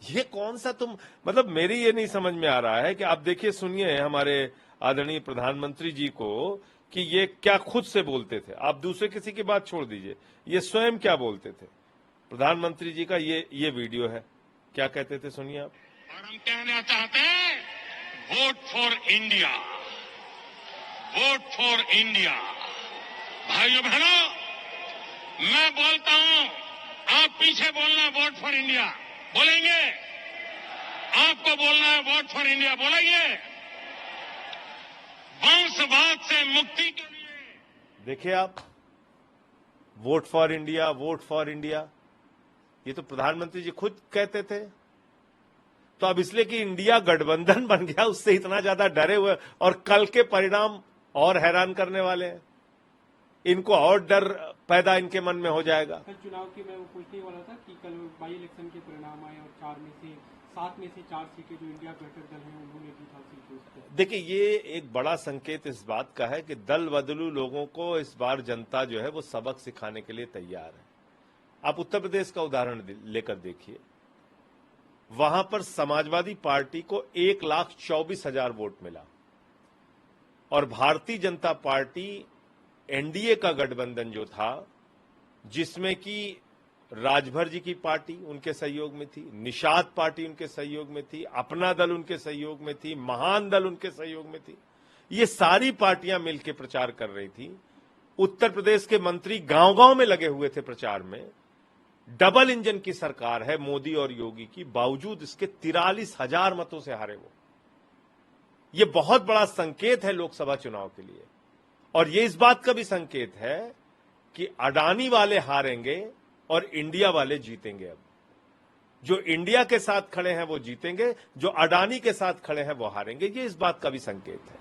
ये कौन सा तुम, मतलब मेरी ये नहीं समझ में आ रहा है कि आप देखिए, सुनिए हमारे आदरणीय प्रधानमंत्री जी को कि ये क्या खुद से बोलते थे। आप दूसरे किसी की बात छोड़ दीजिए, ये स्वयं क्या बोलते थे। प्रधानमंत्री जी का ये वीडियो है, क्या कहते थे, सुनिए आप। और हम कहना चाहते हैं, vote for India, vote for India. भाइयों बहनों, मैं बोलता हूं, आप पीछे बोलना वोट फॉर इंडिया, बोलेंगे? आपको बोलना है वोट फॉर इंडिया, बोलेंगे? वंशवाद से मुक्ति के लिए देखिए आप, vote for India, vote for India, ये तो प्रधानमंत्री जी खुद कहते थे। तो अब इसलिए कि इंडिया गठबंधन बन गया, उससे इतना ज्यादा डरे हुए, और कल के परिणाम और हैरान करने वाले हैं। इनको और डर पैदा इनके मन में हो जाएगा। कल चुनाव की मैं वो पूछने वाला था कि कल बाई इलेक्शन के परिणाम आए और 7 में से 4 सीटें जो इंडिया घटक दल हैं उन्होंने जीत हासिल की। देखिए, ये एक बड़ा संकेत इस बात का है कि दल बदलू लोगों को इस बार जनता जो है वो सबक सिखाने के लिए तैयार है। आप उत्तर प्रदेश का उदाहरण लेकर देखिए, वहां पर समाजवादी पार्टी को 1,24,000 वोट मिला, और भारतीय जनता पार्टी एनडीए का गठबंधन जो था, जिसमें कि राजभर जी की पार्टी उनके सहयोग में थी, निषाद पार्टी उनके सहयोग में थी, अपना दल उनके सहयोग में थी, महान दल उनके सहयोग में थी, ये सारी पार्टियां मिलकर प्रचार कर रही थी। उत्तर प्रदेश के मंत्री गांव-गांव में लगे हुए थे प्रचार में। डबल इंजन की सरकार है मोदी और योगी की, बावजूद इसके 43,000 मतों से हारे वो। ये बहुत बड़ा संकेत है लोकसभा चुनाव के लिए, और ये इस बात का भी संकेत है कि अडानी वाले हारेंगे और इंडिया वाले जीतेंगे। अब जो इंडिया के साथ खड़े हैं वो जीतेंगे, जो अडानी के साथ खड़े हैं वो हारेंगे। ये इस बात का भी संकेत है।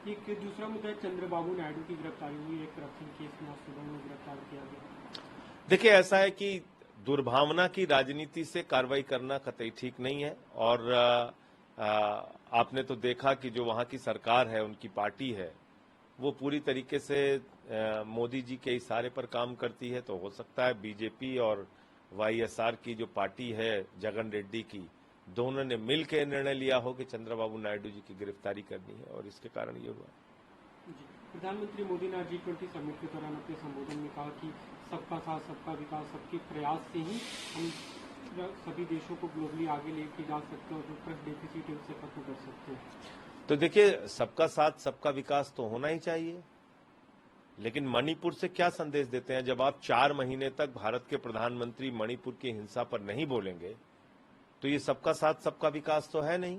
एक दूसरा मुद्दा है, चंद्रबाबू नायडू की गिरफ्तारी हुई है, करप्शन केस में सुबह में गिरफ्तार किया गया। देखिए, ऐसा है कि दुर्भावना की राजनीति से कार्रवाई करना कतई ठीक नहीं है, और आपने तो देखा कि जो वहां की सरकार है, उनकी पार्टी है, वो पूरी तरीके से मोदी जी के इशारे पर काम करती है। तो हो सकता है बीजेपी और वाईएसआर की जो पार्टी है जगन रेड्डी की, दोनों ने मिलकर निर्णय लिया हो कि चंद्रबाबू नायडू जी की गिरफ्तारी करनी है, और इसके कारण ये हुआ। प्रधानमंत्री मोदी ने G20 समिट के दौरान अपने संबोधन में कहा कि सबका साथ, सबका विकास, सबके प्रयास से ही हम सभी देशों को ग्लोबली आगे लेके जा सकते हैं और जो ट्रस्ट डेफिसिट है उसे खत्म कर सकते हैं। तो देखिए, सबका साथ सबका विकास तो होना ही चाहिए, लेकिन मणिपुर से क्या संदेश देते हैं जब आप 4 महीने तक भारत के प्रधानमंत्री मणिपुर की हिंसा पर नहीं बोलेंगे? तो ये सबका साथ सबका विकास तो है नहीं।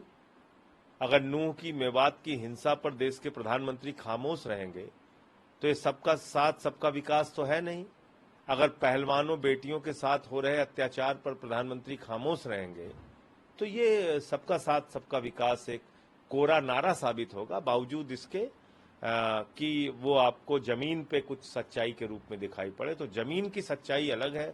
अगर नूह की, मेवात की हिंसा पर देश के प्रधानमंत्री खामोश रहेंगे तो ये सबका साथ सबका विकास तो है नहीं। अगर पहलवानों, बेटियों के साथ हो रहे अत्याचार पर प्रधानमंत्री खामोश रहेंगे तो ये सबका साथ सबका विकास एक कोरा नारा साबित होगा, बावजूद इसके कि वो आपको जमीन पे कुछ सच्चाई के रूप में दिखाई पड़े। तो जमीन की सच्चाई अलग है,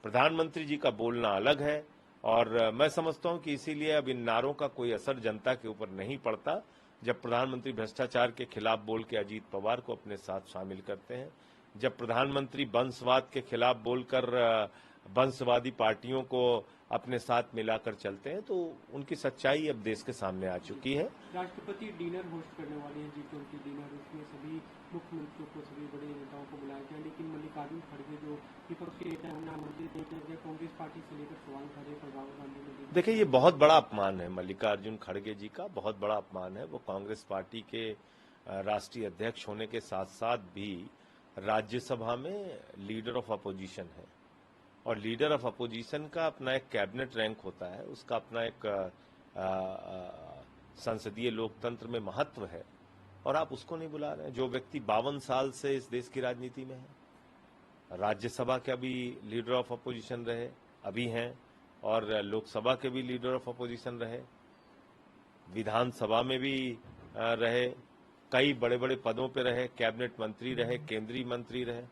प्रधानमंत्री जी का बोलना अलग है, और मैं समझता हूं कि इसीलिए अब इन नारों का कोई असर जनता के ऊपर नहीं पड़ता। जब प्रधानमंत्री भ्रष्टाचार के खिलाफ बोल के अजीत पवार को अपने साथ शामिल करते हैं, जब प्रधानमंत्री वंशवाद के खिलाफ बोलकर वंशवादी पार्टियों को अपने साथ मिलाकर चलते हैं, तो उनकी सच्चाई अब देश के सामने आ चुकी है। राष्ट्रपति डिनर होस्ट करने वाले हैं, G20 डिनर, उसमें सभी मुख्यमंत्रियों को, सभी बड़े नेताओं को बुलाया गया, लेकिन मल्लिकार्जुन खड़गे जो विपक्षी नेता हैं उन्हें आमंत्रित नहीं किया गया। कांग्रेस पार्टी से लेकर सवाल उठाने पर राहुल गांधी ने। देखिए, ये बहुत बड़ा अपमान है मल्लिकार्जुन खड़गे जी का, बहुत बड़ा अपमान है। वो कांग्रेस पार्टी के राष्ट्रीय अध्यक्ष होने के साथ साथ भी राज्यसभा में लीडर ऑफ अपोजिशन है, और लीडर ऑफ अपोजिशन का अपना एक कैबिनेट रैंक होता है, उसका अपना एक संसदीय लोकतंत्र में महत्व है, और आप उसको नहीं बुला रहे हैं। जो व्यक्ति 52 साल से इस देश की राजनीति में है, राज्यसभा के भी लीडर ऑफ अपोजिशन रहे, अभी हैं, और लोकसभा के भी लीडर ऑफ अपोजिशन रहे, विधानसभा में भी रहे, कई बड़े बड़े पदों पे रहे, कैबिनेट मंत्री रहे, केंद्रीय मंत्री रहे,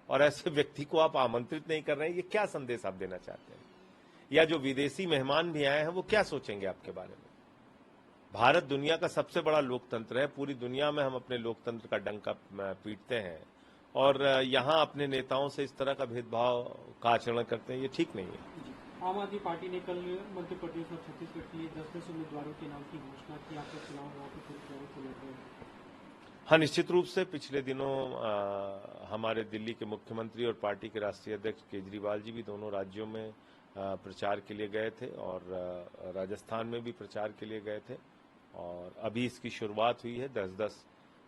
और ऐसे व्यक्ति को आप आमंत्रित नहीं कर रहे हैं। ये क्या संदेश आप देना चाहते हैं? या जो विदेशी मेहमान भी आए हैं वो क्या सोचेंगे आपके बारे में? भारत दुनिया का सबसे बड़ा लोकतंत्र है, पूरी दुनिया में हम अपने लोकतंत्र का डंका पीटते हैं, और यहाँ अपने नेताओं से इस तरह का भेदभाव का आचरण करते हैं, ये ठीक नहीं है। आम आदमी पार्टी ने कल मध्य प्रदेश और छत्तीसगढ़ के लिए 10-10 उम्मीदवारों के नाम की घोषणा की। आपका चुनाव हुआ तो फिर क्या चले गए? हाँ, निश्चित रूप से पिछले दिनों हमारे दिल्ली के मुख्यमंत्री और पार्टी के राष्ट्रीय अध्यक्ष केजरीवाल जी भी दोनों राज्यों में प्रचार के लिए गए थे और राजस्थान में भी प्रचार के लिए गए थे और अभी इसकी शुरुआत हुई है। 10-10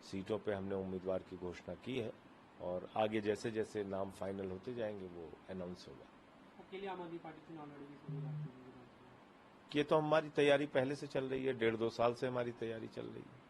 सीटों पे हमने उम्मीदवार की घोषणा की है और आगे जैसे जैसे नाम फाइनल होते जाएंगे वो अनाउंस होगा। अकेले आम आदमी पार्टी चुनाव लड़ेगी? ये तो हमारी तैयारी पहले से चल रही है, 1.5-2 साल से हमारी तैयारी चल रही है।